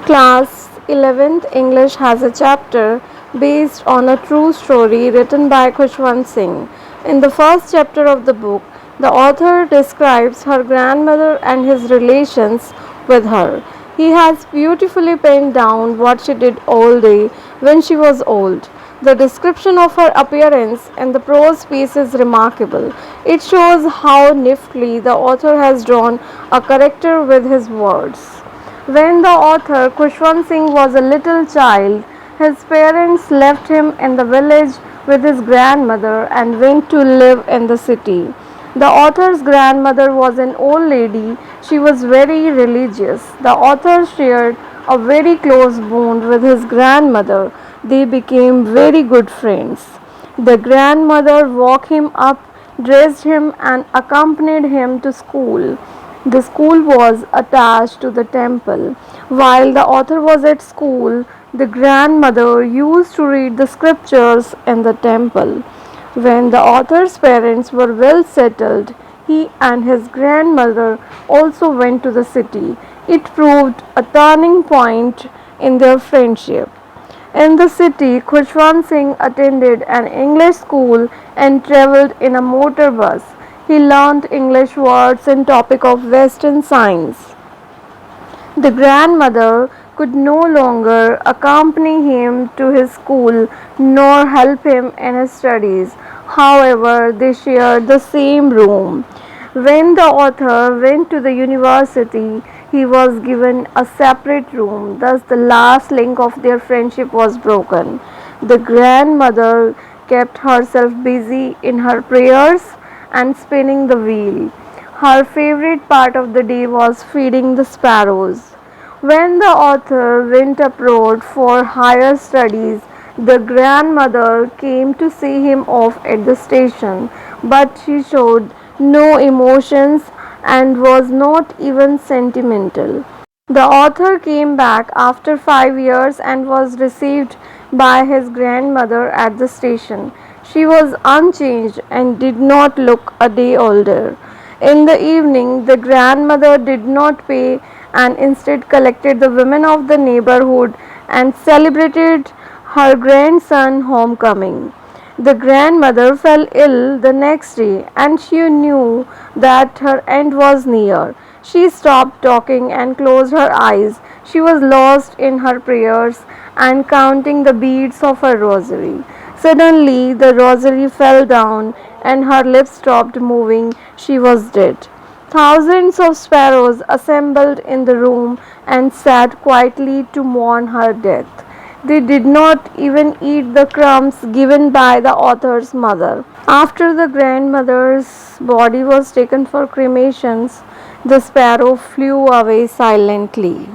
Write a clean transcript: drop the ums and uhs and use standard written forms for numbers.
Class 11th English has a chapter based on a true story written by Khushwant Singh. In the first chapter of the book, the author describes her grandmother and his relations with her. He has beautifully penned down what she did all day when she was old. The description of her appearance in the prose piece is remarkable. It shows how niftily the author has drawn a character with his words. When the author Khushwant Singh was a little child, his parents left him in the village with his grandmother and went to live in the city. The author's grandmother was an old lady. She was very religious. The author shared a very close bond with his grandmother. They became very good friends. The grandmother woke him up, dressed him, and accompanied him to school. The school was attached to the temple. While the author was at school, the grandmother used to read the scriptures in the temple. When the author's parents were well settled, he and his grandmother also went to the city. It proved a turning point in their friendship. In the city, Khushwant Singh attended an English school and travelled in a motor bus. He learned English words and topic of Western science. The grandmother could no longer accompany him to his school nor help him in his studies. However, they shared the same room. When the author went to the university, he was given a separate room. Thus, the last link of their friendship was broken. The grandmother kept herself busy in her prayers and spinning the wheel. Her favorite part of the day was feeding the sparrows. When the author went abroad for higher studies, the grandmother came to see him off at the station, but she showed no emotions and was not even sentimental. The author came back after 5 years and was received by his grandmother at the station. She was unchanged and did not look a day older. In the evening, the grandmother did not pay and instead collected the women of the neighborhood and celebrated her grandson's homecoming. The grandmother fell ill the next day and she knew that her end was near. She stopped talking and closed her eyes. She was lost in her prayers and counting the beads of her rosary. Suddenly, the rosary fell down and her lips stopped moving. She was dead. Thousands of sparrows assembled in the room and sat quietly to mourn her death. They did not even eat the crumbs given by the author's mother. After the grandmother's body was taken for cremations, the sparrow flew away silently.